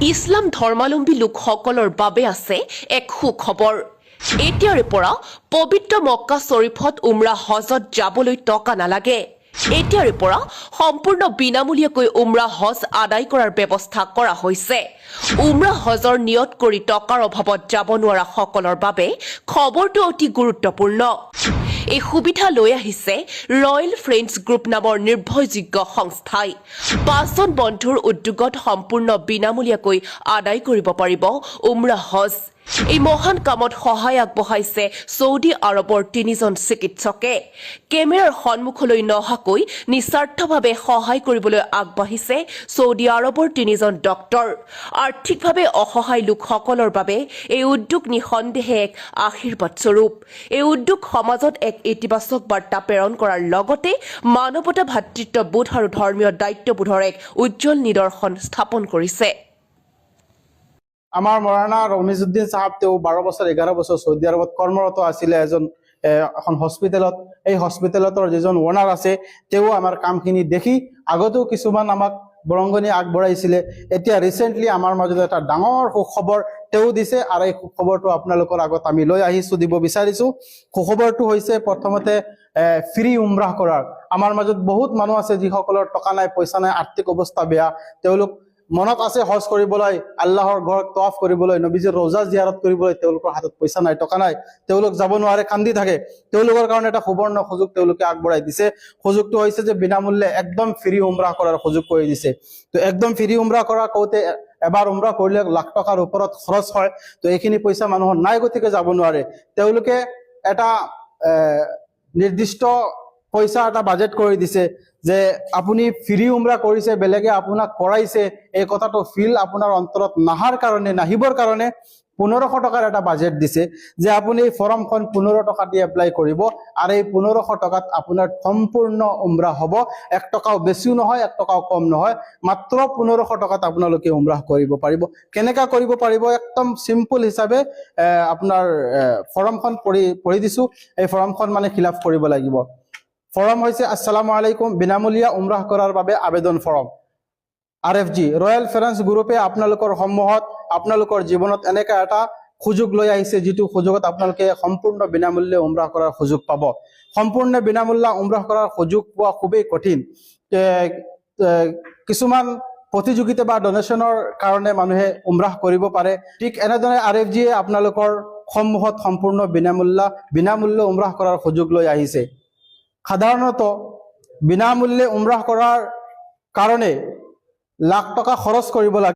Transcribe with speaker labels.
Speaker 1: ইছলাম ধৰ্মাৱলম্বী লোকসকলৰ বাবে আছে এক সুখবৰ। এতিয়াৰে পৰা পবিত্ৰ মক্কা শ্বৰীফত উমৰা হজত যাবলৈ টকা নালাগে। এতিয়াৰে পৰা সম্পূৰ্ণ বিনামূলীয়াকৈ উমৰা হজ আদায় কৰাৰ ব্যৱস্থা কৰা হৈছে। উমৰা হজৰ নিয়ত কৰি টকাৰ অভাৱত যাব নোৱাৰা সকলৰ বাবে খবৰটো অতি গুৰুত্বপূৰ্ণ। এই সুবিধা লৈ আহিছে ৰয়েল ফ্ৰেণ্ডছ গ্ৰুপ নামৰ নিৰ্ভৰযোগ্য সংস্থাই। ৫জন বন্ধুৰ উদ্যোগত সম্পূৰ্ণ বিনামূলীয়াকৈ আদায় কৰিব পাৰিব উমৰা হজ। এই মহান কামত সহায় আগবঢ়াইছে ছৌদি আৰবৰ ৩জন চিকিৎসকে। কেমেৰাৰ সন্মুখলৈ নহাকৈ নিস্বাৰ্থভাৱে সহায় কৰিবলৈ আগবাঢ়িছে ছৌদি আৰবৰ ৩জন ডক্তৰ। আৰ্থিকভাৱে অসহায় লোকসকলৰ বাবে এই উদ্যোগ নিঃসন্দেহে এক আশীৰ্বাদ স্বৰূপ। এই উদ্যোগ সমাজত এক ইতিবাচক বাৰ্তা প্ৰেৰণ কৰাৰ লগতে মানৱতা, ভাতৃত্ববোধ আৰু ধৰ্মীয় দায়িত্ববোধৰ এক উজ্জ্বল নিদৰ্শন স্থাপন কৰিছে।
Speaker 2: আমাৰ মৌলানা ৰমিজউদ্দিন সাহেব তেওঁ 12 বছৰ 11 বছৰ ছৌদি আৰবত কৰ্মৰত আছিলে এখন হস্পিটেলত। এই হস্পিটেলতৰ যিজন ওনাৰ আছে তেওঁ আমাৰ কামখিনি দেখি আগতেও কিছুমান আমাক বৰংগনি আগবঢ়াইছিলে। এতিয়া ৰিচেণ্টলি আমাৰ মাজত এটা ডাঙৰ সুখবৰ তেওঁ দিছে আৰু এই সুখবৰটো আপোনালোকৰ আগত আমি লৈ আহিছো, দিব বিচাৰিছো। সুখবৰটো হৈছে প্ৰথমতে ফ্ৰী উমৰাহ কৰাৰ। আমাৰ মাজত বহুত মানুহ আছে যিসকলৰ টকা নাই, পইচা নাই, আৰ্থিক অৱস্থা বেয়া। তেওঁলোক মনত আছে হজ কৰিবলৈ, আল্লাহৰ ঘৰত তৱাফ কৰিবলৈ, নবীজীৰ ৰওজা জিয়াৰত কৰিবলৈ, তেওঁলোকৰ হাতত পইচা নাই, টকা নাই, তেওঁলোক যাব নোৱাৰে, কান্দি থাকে। তেওঁলোকৰ কাৰণে এটা সুবৰ্ণ সুযোগ তেওঁলোকে আগবঢ়াই দিছে। সুযোগটো হৈছে যে বিনামূল্যে একদম ফ্ৰী উমৰাহ কৰাৰ সুযোগ কৰি দিছে। তো একদম ফ্ৰী উমৰাহ কৰা কওঁতে এবাৰ উমৰাহ কৰিলে লাখ টকাৰ ওপৰত খৰচ হয়। তো এইখিনি পইচা মানুহৰ নাই, গতিকে যাব নোৱাৰে। তেওঁলোকে এটা নিৰ্দিষ্ট পইচা এটা বাজেট কৰি দিছে যে আপুনি ফ্ৰী উমৰা কৰিছে, বেলেগে আপোনাক কৰাইছে, এই কথাটো ফিল আপোনাৰ অন্তৰত নাহিবৰ কাৰণে 1500 টকাৰ এটা বাজেট দিছে যে আপুনি ফৰ্মখন 15 টকা দি এপ্লাই কৰিব আৰু এই 1500 টকাত আপোনাৰ সম্পূৰ্ণ উমৰা হ'ব। 1 টকাও বেছিও নহয়, 1 টকাও কম নহয়, মাত্ৰ 1500 টকাত আপোনালোকে উমৰাহ কৰিব পাৰিব। কেনেকা কৰিব পাৰিব? একদম সিম্পল হিচাপে আপোনাৰ ফৰ্মখন পঢ়ি দিছো। এই ফৰ্মখন মানে ফিলআপ কৰিব লাগিব। ফৰ্ম হৈছে আসসালামু আলাইকুম, বিনামূলীয়া উমৰাহ কৰাৰ বাবে আবেদন ফৰ্ম। RFG ৰয়েল ফ্ৰেণ্ডছ গ্ৰুপে আপোনালোকৰ সন্মুখত আপোনালোকৰ জীৱনত এনেকা এটা সুযোগ লৈ আহিছে, যিটো সুযোগত আপোনালোকে সম্পূৰ্ণ বিনামূল্যে উমৰাহ কৰাৰ সুযোগ পাব। সম্পূৰ্ণ বিনামূল্যে উমৰাহ কৰাৰ সুযোগ পোৱা খুবেই কঠিন। কিছুমান প্ৰতিযোগিতা বা ডনেশ্যনৰ কাৰণে মানুহে উমৰাহ কৰিব পাৰে। ঠিক এনেদৰে RFG আপোনালোকৰ সন্মুখত সম্পূৰ্ণ বিনামূল্যে উমৰাহ কৰাৰ সুযোগ লৈ আহিছে। সাধাৰণত বিনামূল্যে উমৰাহ কৰাৰ কাৰণে লাখ টকা খৰচ কৰিব লাগে।